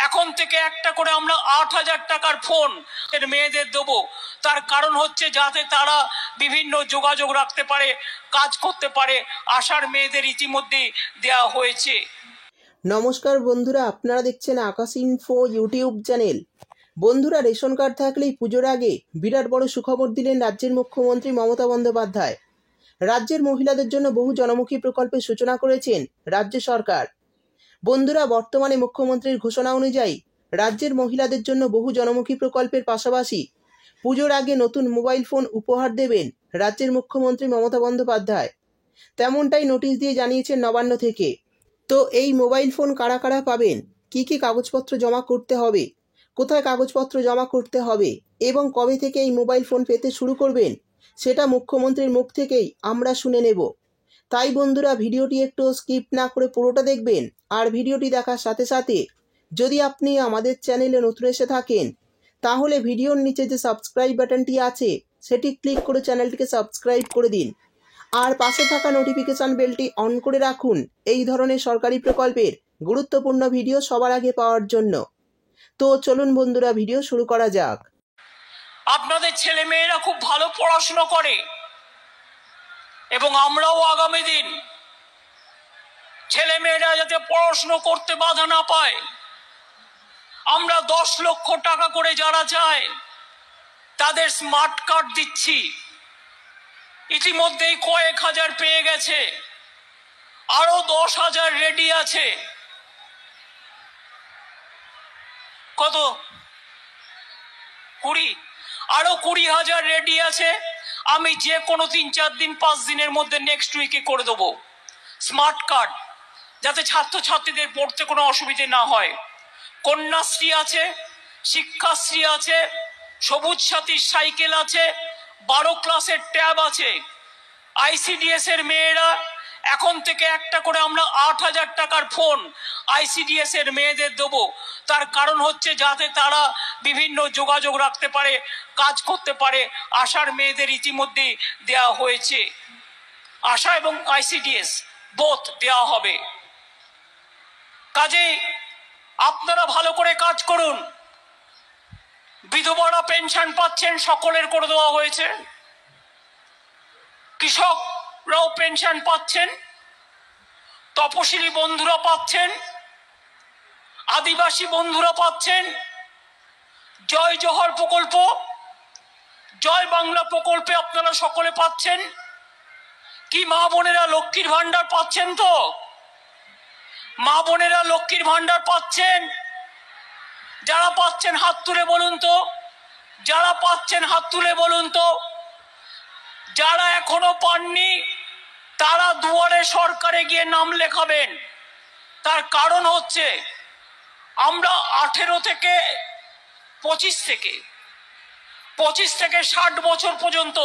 এখন থেকে একটা করে আমরা 8,000 টাকার ফোন মেয়েদের দেবো। তার কারণ হচ্ছে যাতে তারা বিভিন্ন যোগাযোগ রাখতে পারে, কাজ করতে পারে। আশার মেয়েদের ইতিমধ্যে দেওয়া হয়েছে। নমস্কার বন্ধুরা, আপনারা দেখছেন আকাশ ইনফো ইউটিউব চ্যানেল। বন্ধুরা, রেশন কার্ড থাকলেই পুজোর আগে বিরাট বড় সুখবর দিলেন রাজ্যের মুখ্যমন্ত্রী মমতা বন্দ্যোপাধ্যায়। রাজ্যের মহিলাদের জন্য বহু জনমুখী প্রকল্পের সূচনা করেছেন রাজ্য সরকার। বন্ধুরা, বর্তমানে মুখ্যমন্ত্রীর ঘোষণা অনুযায়ী রাজ্যের মহিলাদের জন্য বহু জনমুখী প্রকল্পের পাশাপাশি পুজোর আগে নতুন মোবাইল ফোন উপহার দেবেন রাজ্যের মুখ্যমন্ত্রী মমতা বন্দ্যোপাধ্যায়। তেমনটাই নোটিশ দিয়ে জানিয়েছেন নবান্ন থেকে। তো এই মোবাইল ফোন কারা কারা পাবেন, কি কি কাগজপত্র জমা করতে হবে, কোথায় কাগজপত্র জমা করতে হবে এবং কবে থেকে এই মোবাইল ফোন পেতে শুরু করবেন, সেটা মুখ্যমন্ত্রীর মুখ থেকেই আমরা শুনে নেব। তাই বন্ধুরা, ভিডিওটি একটু স্কিপ না করে পুরোটা দেখবেন। আর ভিডিওটি দেখার সাথে সাথে যদি আপনি আমাদের চ্যানেলে নতুন এসে থাকেন তাহলে ভিডিওর নিচে যে সাবস্ক্রাইব বাটনটি আছে সেটি ক্লিক করে চ্যানেলটিকে সাবস্ক্রাইব করে দিন। আর পাশে থাকা নোটিফিকেশন বেলটি অন করে রাখুন এই ধরনের সরকারি প্রকল্পের গুরুত্বপূর্ণ ভিডিও সবার আগে পাওয়ার জন্য। তো চলুন বন্ধুরা, ভিডিও শুরু করা যাক। আপনাদের ছেলে মেয়েরা খুব ভালো পড়াশোনা করে এবং আমরাও আগামী দিন ছেলে মেয়েরা যাতে পড়াশোনা করতে বাধা না পায়, আমরা 10 লক্ষ টাকা করে যারা চায় তাদের স্মার্ট কার্ড দিচ্ছি। ইতিমধ্যেই কয়েক হাজার পেয়ে গেছে, আরো 10,000 রেডি আছে। কত? 20, আরো 20,000 রেডি আছে। আমি যে কোনো 3-4 দিন 5 দিনের মধ্যে নেক্সট উইকে করে দেবো স্মার্ট কার্ড, যাতে ছাত্রছাত্রীদের পড়তে কোনো অসুবিধে না হয়। কন্যাশ্রী আছে, শিক্ষাশ্রী আছে, সবুজ সাথীর সাইকেল আছে, 12 ক্লাসের ট্যাব আছে। আইসিডিএস এর মেয়েরা এখন থেকে একটা করে আমরা 8,000 টাকার ফোন আইসিডিএস এর মেয়েদের দেবো। তার কারণ হচ্ছে যাতে তারা বিভিন্ন যোগাযোগ রাখতে পারে, কাজ করতে পারে। আশার মেয়েদের ইতিমধ্যে দেওয়া হয়েছে। আশা এবং আইসিডিএস বোথ দেওয়া হবে। কাজেই আপনারা ভালো করে কাজ করুন। বিধবারা পেনশন পাচ্ছেন, সকলের করে দেওয়া হয়েছে। কৃষকরাও পেনশন পাচ্ছেন, তপশিলি বন্ধুরা পাচ্ছেন, আদিবাসী বন্ধুরা পাচ্ছেন। জয় জোহর প্রকল্প, জয় বাংলা প্রকল্পে আপনারা সকলে পাচ্ছেন। কি মা বোনেরা লক্ষ্মীর ভান্ডার পাচ্ছেন? তো মা বোনেরা লক্ষ্মীর ভান্ডার পাচ্ছেন? যারা পাচ্ছেন হাত তুলে বলুন তো, যারা পাচ্ছেন হাত তুলে বলুন তো। যারা এখনো পাননি তারা দুয়ারে সরকারে গিয়ে নাম লেখাবেন। তার কারণ হচ্ছে আমরা 18 থেকে 25 থেকে 60 বছর পর্যন্ত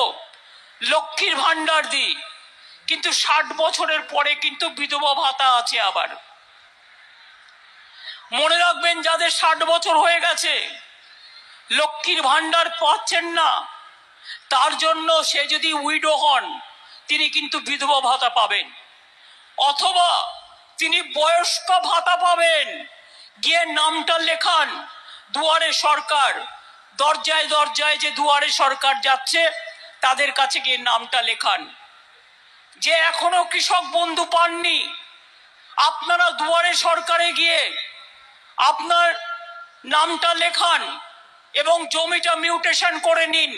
লক্ষ্মীর ভান্ডার দিই, কিন্তু 60 বছরের পরে কিন্তু বিধবা ভাতা আছে। আবার মনে রাখবেন, যাদের 60 বছর হয়ে গেছে লক্ষ্মীর ভান্ডার পাচ্ছেন না, তার জন্য সে যদি উইডো হন তিনি কিন্তু বিধবা ভাতা পাবেন, অথবা তিনি বয়স্ক ভাতা পাবেন। গিয়ে নামটা লেখান দুয়ারে সরকার। দরজায় দরজায় যে দুয়ারে সরকার যাচ্ছে তাদের কাছে গিয়ে নামটা লেখান। যে এখনো কৃষক বন্ধু পাননি, আপনারা দুয়ারে সরকারে গিয়ে আপনার নামটা লেখান এবং জমিটা মিউটেশন করে নিন।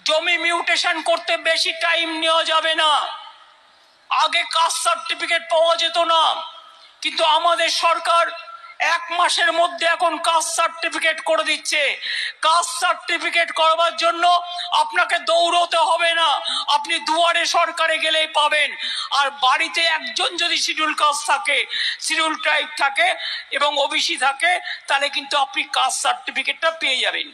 জমি মিউটেশন করতে বেশি টাইম নেওয়া যাবে না। আগে কাস্ট সার্টিফিকেট পাওয়া যেত না, কিন্তু আমাদের সরকার 1 মাসের মধ্যে এখন কাস্ট সার্টিফিকেট করে দিচ্ছে। কাস্ট সার্টিফিকেট করবার জন্য আপনাকে দৌড়তে হবে না, আপনি দুয়ারে সরকারে গেলেই পাবেন। আর বাড়িতে একজন যদি শিডিউল কাস্ট থাকে, শিডিউল ট্রাইব থাকে এবং ওবিসি থাকে, তাহলে কিন্তু আপনি কাস্ট সার্টিফিকেটটা পেয়ে যাবেন।